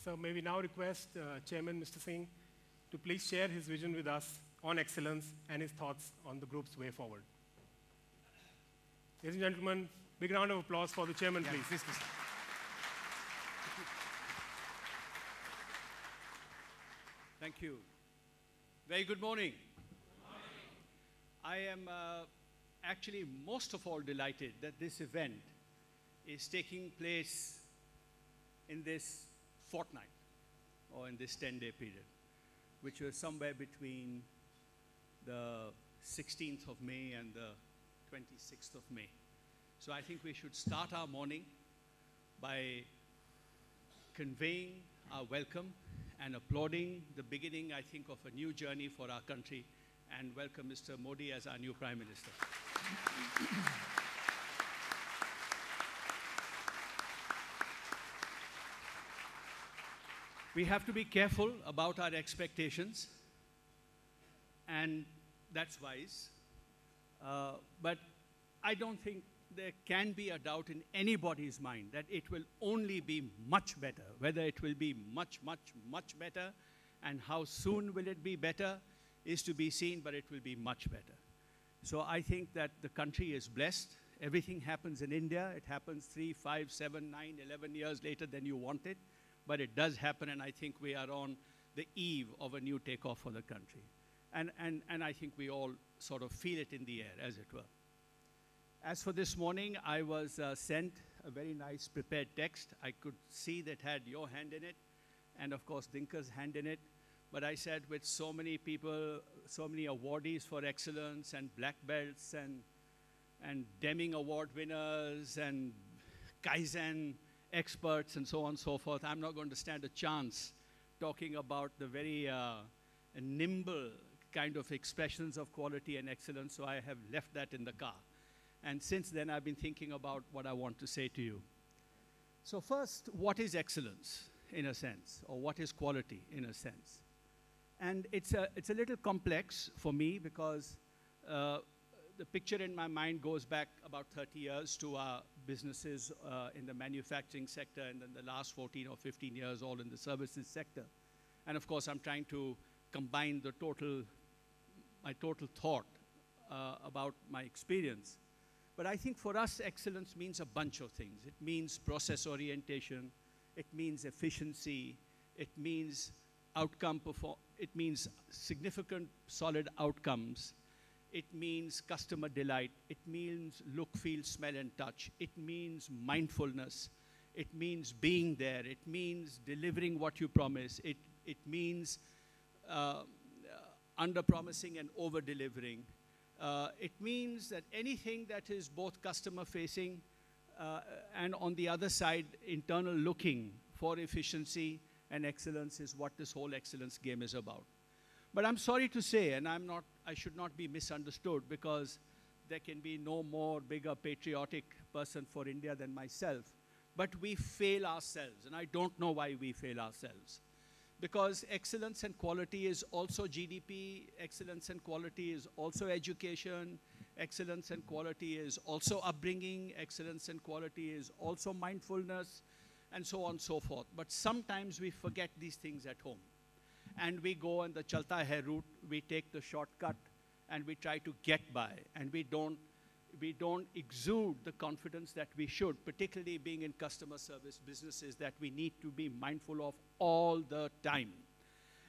So may we now request Chairman Mr. Singh to please share his vision with us on excellence and his thoughts on the group's way forward. Ladies and gentlemen, big round of applause for the chairman, please. Please. Thank you. Very good morning. I am actually most of all delighted that this event is taking place in this fortnight or in this 10-day period, which was somewhere between the 16th of May and the 26th of May. So I think we should start our morning by conveying our welcome and applauding the beginning, I think, of a new journey for our country, and welcome Mr. Modi as our new Prime Minister. We have to be careful about our expectations, and that's wise. But I don't think there can be a doubt in anybody's mind that it will only be much better. Whether it will be much, much, much better and how soon will it be better is to be seen, but it will be much better. So I think that the country is blessed. Everything happens in India. It happens 3, 5, 7, 9, 11 years later than you want it. But it does happen, and I think we are on the eve of a new takeoff for the country. And I think we all sort of feel it in the air, as it were. As for this morning, I was sent a very nice prepared text. I could see that had your hand in it, and of course Dinka's hand in it. But I said, with so many people, so many awardees for excellence and black belts and Deming Award winners and Kaizen experts and so on and so forth, I'm not going to stand a chance talking about the very nimble kind of expressions of quality and excellence, so I have left that in the car. And since then, I've been thinking about what I want to say to you. So first, what is excellence, in a sense, or what is quality, in a sense? And it's a little complex for me because the picture in my mind goes back about 30 years to our businesses in the manufacturing sector, and then the last 14 or 15 years all in the services sector. And of course, I'm trying to combine my total thought about my experience. But I think for us, excellence means a bunch of things. It means process orientation. It means efficiency. It means it means significant, solid outcomes. It means customer delight. It means look, feel, smell, and touch. It means mindfulness. It means being there. It means delivering what you promise. It means under-promising and over-delivering. It means that anything that is both customer-facing and on the other side, internal looking for efficiency and excellence is what this whole excellence game is about. But I'm sorry to say, and I should not be misunderstood, because there can be no more bigger patriotic person for India than myself, but we fail ourselves, and I don't know why we fail ourselves. Because excellence and quality is also GDP, excellence and quality is also education, excellence and quality is also upbringing, excellence and quality is also mindfulness, and so on and so forth. But sometimes we forget these things at home. And we go on the Chalta Hai route, we take the shortcut, and we try to get by, and we don't exude the confidence that we should, particularly being in customer service businesses that we need to be mindful of all the time.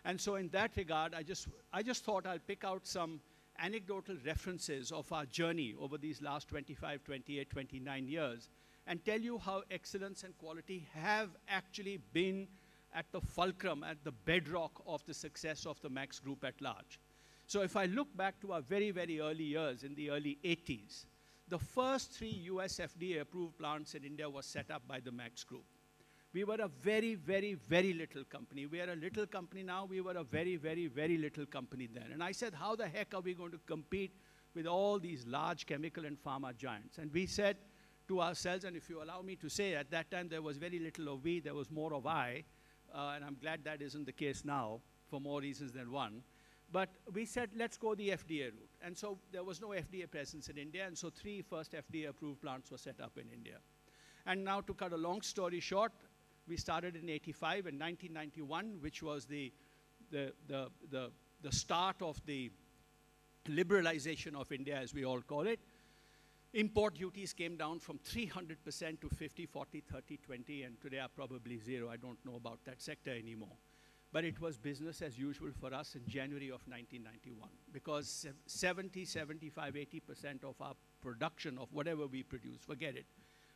And so in that regard, I just thought I'll pick out some anecdotal references of our journey over these last 25, 28, 29 years and tell you how excellence and quality have actually been at the fulcrum, at the bedrock of the success of the Max Group at large. So if I look back to our very, very early years in the early 80s, the first 3 US FDA-approved plants in India were set up by the Max Group. We were a very, very, very little company. We are a little company now. We were a very, very, very little company then. And I said, how the heck are we going to compete with all these large chemical and pharma giants? And we said to ourselves, and if you allow me to say, at that time there was very little of we, there was more of I, and I'm glad that isn't the case now for more reasons than one. But we said, let's go the FDA route. And so there was no FDA presence in India, and so 3 first FDA-approved plants were set up in India. And now to cut a long story short, we started in 85 and 1991, which was the start of the liberalization of India, as we all call it. Import duties came down from 300% to 50, 40, 30, 20, and today are probably zero. I don't know about that sector anymore. But it was business as usual for us in January of 1991, because 70, 75, 80% of our production of whatever we produce, forget it,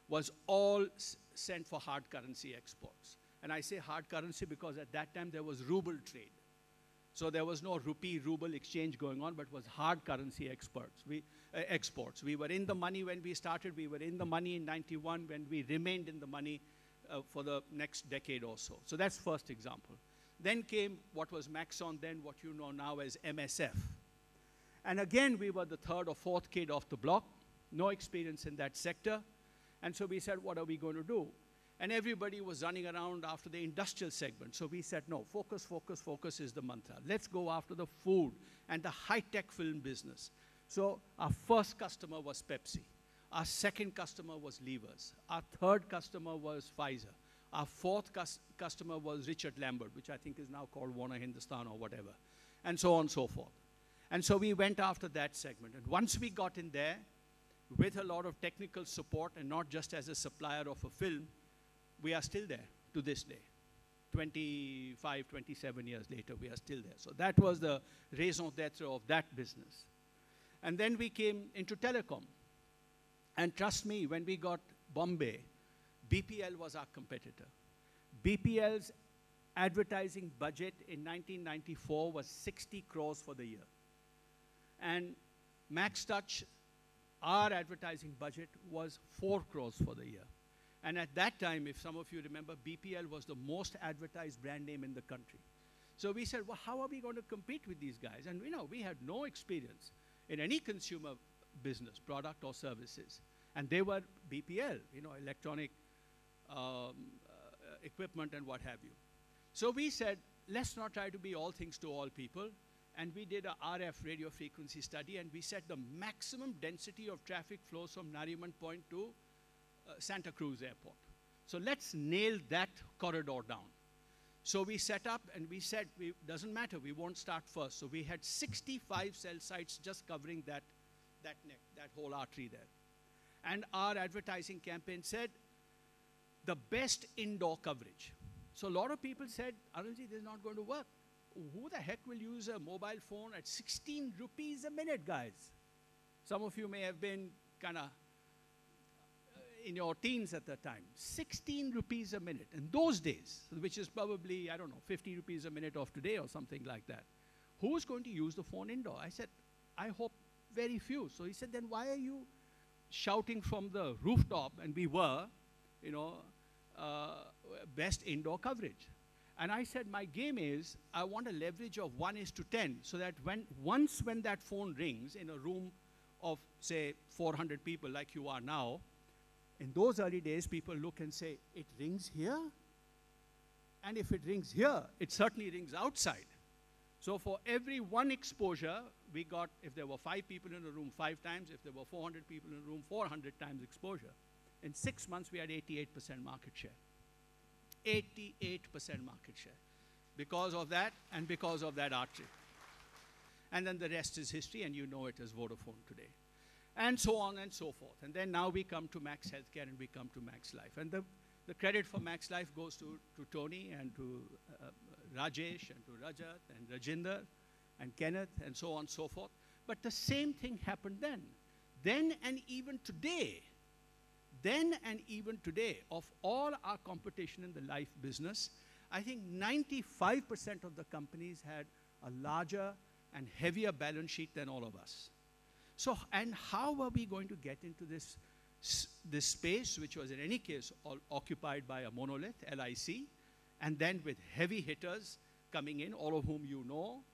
was all sent for hard currency exports. And I say hard currency because at that time there was ruble trade. So there was no rupee-ruble exchange going on, but was hard currency exports. We were in the money when we started. We were in the money in 91 when we remained in the money for the next decade or so. So that's first example. Then came what was Maxon, then what you know now as MSF. And again, we were the third or fourth kid off the block, no experience in that sector. And so we said, what are we going to do? And everybody was running around after the industrial segment. So we said, no, focus, focus, focus is the mantra. Let's go after the food and the high-tech film business. So our first customer was Pepsi. Our second customer was Levers. Our third customer was Pfizer. Our fourth customer was Richard Lambert, which I think is now called Warner Hindustan or whatever, and so on and so forth. And so we went after that segment. And once we got in there, with a lot of technical support and not just as a supplier of a film, we are still there to this day. 25, 27 years later, we are still there. So that was the raison d'etre of that business. And then we came into telecom. And trust me, when we got Bombay, BPL was our competitor. BPL's advertising budget in 1994 was 60 crores for the year. And Max Touch, our advertising budget was 4 crores for the year. And at that time, if some of you remember, BPL was the most advertised brand name in the country. So we said, well, how are we going to compete with these guys? And we had no experience in any consumer business, product or services. And they were BPL, electronic equipment and what have you. So we said, let's not try to be all things to all people. And we did a RF radio frequency study, and we set the maximum density of traffic flows from Nariman Point to Santa Cruz Airport. So let's nail that corridor down. So we set up and we said, doesn't matter, we won't start first. So we had 65 cell sites just covering that neck, that whole artery there. And our advertising campaign said, the best indoor coverage. So a lot of people said, Analjit, this is not going to work. Who the heck will use a mobile phone at 16 rupees a minute, guys? Some of you may have been kind of in your teens at the time. 16 rupees a minute in those days, which is probably, I don't know, 50 rupees a minute of today or something like that. Who's going to use the phone indoor? I said, I hope very few. So he said, then why are you shouting from the rooftop? And we were, best indoor coverage. And I said, my game is, I want a leverage of 1:10, so that once when that phone rings in a room of, say, 400 people like you are now, in those early days, people look and say, it rings here? And if it rings here, it certainly rings outside. So for every one exposure, we got, if there were 5 people in a room, 5 times. If there were 400 people in a room, 400 times exposure. In 6 months, we had 88% market share. 88% market share. Because of that, and because of that artery. And then the rest is history, and you know it as Vodafone today. And so on and so forth. And then now we come to Max Healthcare and we come to Max Life. And the credit for Max Life goes to Tony and to Rajesh and to Rajat and Rajinder and Kenneth and so on and so forth. But the same thing happened then. Then and even today, of all our competition in the life business, I think 95% of the companies had a larger and heavier balance sheet than all of us. So, and how are we going to get into this space, which was in any case all occupied by a monolith, LIC, and then with heavy hitters coming in, all of whom you know,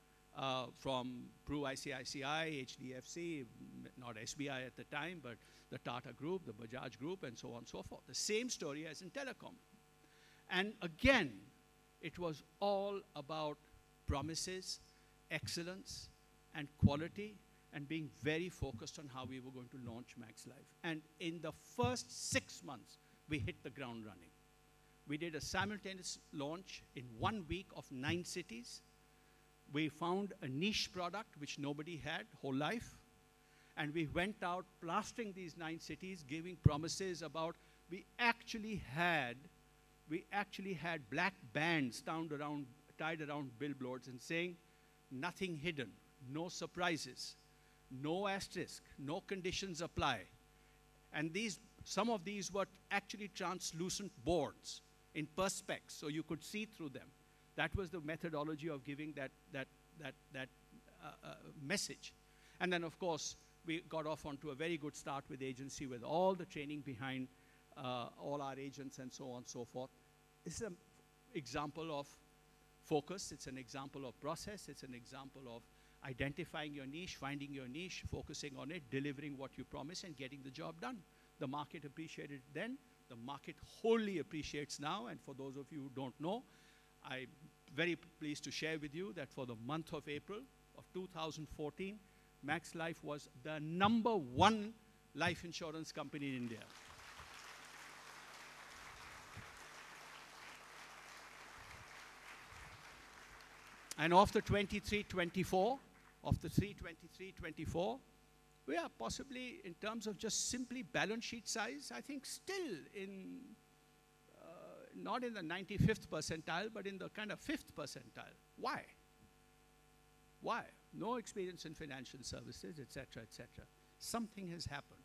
from Pru ICICI, HDFC, not SBI at the time, but the Tata Group, the Bajaj Group, and so on and so forth. The same story as in telecom. And again, it was all about promises, excellence, and quality, and being very focused on how we were going to launch Max Life. And in the first 6 months, we hit the ground running. We did a simultaneous launch in 1 week of 9 cities. We found a niche product which nobody had whole life. And we went out plastering these 9 cities, giving promises about, we actually had black bands tied around billboards and saying, nothing hidden, no surprises, no asterisk, no conditions apply. And some of these were actually translucent boards in perspex, so you could see through them. That was the methodology of giving that message. And then, of course, we got off onto a very good start with agency, with all the training behind all our agents and so on and so forth. This is an example of focus. It's an example of process. It's an example of identifying your niche, finding your niche, focusing on it, delivering what you promise, and getting the job done. The market appreciated it then. The market wholly appreciates now. And for those of you who don't know, I'm very pleased to share with you that for the month of April of 2014, Max Life was the #1 life insurance company in India. And of the 23-24, we are possibly, in terms of just simply balance sheet size, I think still in, not in the 95th percentile, but in the kind of 5th percentile. Why? Why? No experience in financial services, et cetera, et cetera. Something has happened.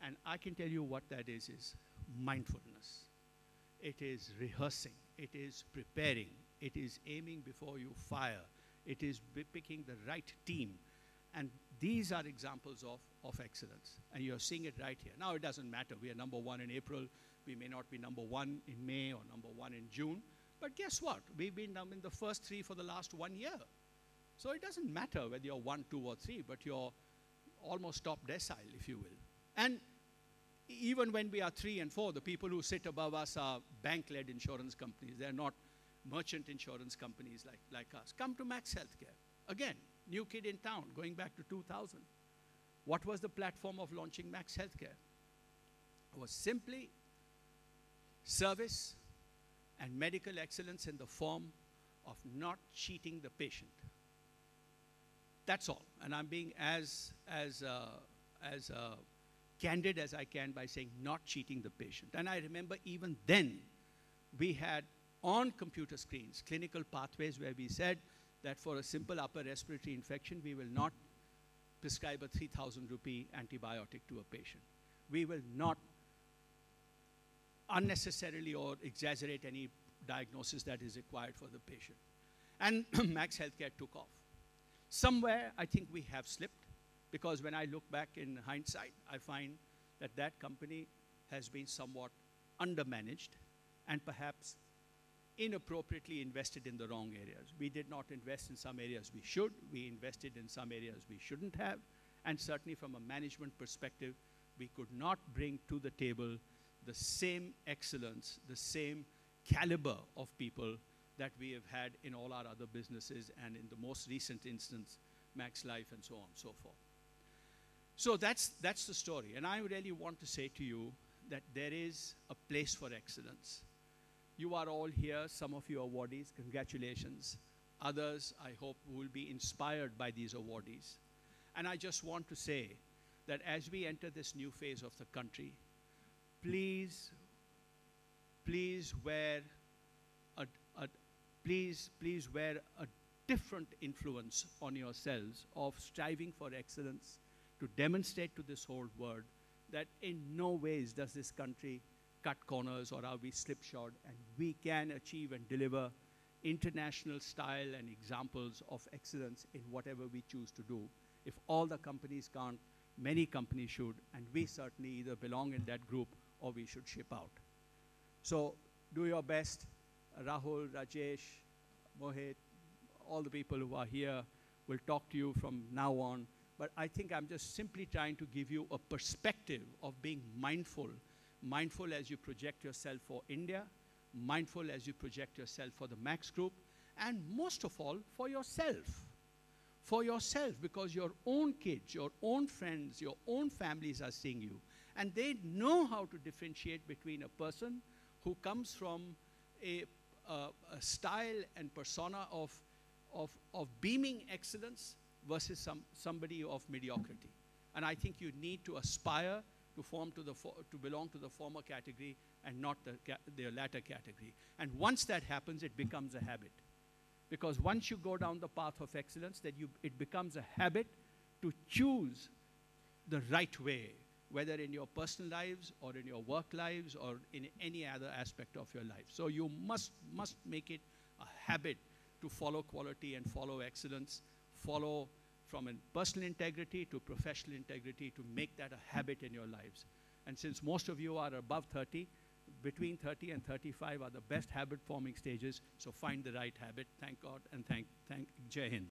And I can tell you what that is mindfulness. It is rehearsing. It is preparing. It is aiming before you fire. It is picking the right team. And these are examples of excellence. And you're seeing it right here. Now, it doesn't matter. We are #1 in April. We may not be #1 in May or #1 in June. But guess what? We've been in the first 3 for the last 1 year. So it doesn't matter whether you're 1, 2, or 3, but you're almost top decile, if you will. And even when we are 3 and 4, the people who sit above us are bank-led insurance companies. They're not merchant insurance companies like us. Come to Max Healthcare. Again, new kid in town, going back to 2000. What was the platform of launching Max Healthcare? It was simply service and medical excellence in the form of not cheating the patient. That's all. And I'm being as candid as I can by saying not cheating the patient. And I remember even then, we had on computer screens clinical pathways where we said that for a simple upper respiratory infection, we will not prescribe a 3,000 rupee antibiotic to a patient. We will not unnecessarily or exaggerate any diagnosis that is required for the patient. And Max Healthcare took off. Somewhere, I think we have slipped, because when I look back in hindsight, I find that that company has been somewhat undermanaged and perhaps inappropriately invested in the wrong areas. We did not invest in some areas we should. We invested in some areas we shouldn't have. And certainly from a management perspective, we could not bring to the table the same excellence, the same caliber of people that we have had in all our other businesses, and in the most recent instance, Max Life and so on and so forth. So that's the story. And I really want to say to you that there is a place for excellence. You are all here, some of you awardees, congratulations. Others, I hope, will be inspired by these awardees. And I just want to say that as we enter this new phase of the country, please wear a different influence on yourselves of striving for excellence, to demonstrate to this whole world that in no ways does this country cut corners or are we slipshod, and we can achieve and deliver international style and examples of excellence in whatever we choose to do. If all the companies can't, many companies should, and we certainly either belong in that group or we should ship out. So do your best. Rahul, Rajesh, Mohit, all the people who are here will talk to you from now on. But I think I'm just simply trying to give you a perspective of being mindful as you project yourself for India, mindful as you project yourself for the Max Group, and most of all, for yourself. For yourself, because your own kids, your own friends, your own families are seeing you. And they know how to differentiate between a person who comes from a style and persona of beaming excellence versus somebody of mediocrity. And I think you need to aspire to belong to the former category and not the latter category. And once that happens, it becomes a habit. Because once you go down the path of excellence, it becomes a habit to choose the right way, whether in your personal lives or in your work lives or in any other aspect of your life. So you must make it a habit to follow quality and follow excellence, follow from a personal integrity to professional integrity, to make that a habit in your lives. And since most of you are above 30, between 30 and 35 are the best habit-forming stages, so find the right habit. Thank God and thank Jai Hind.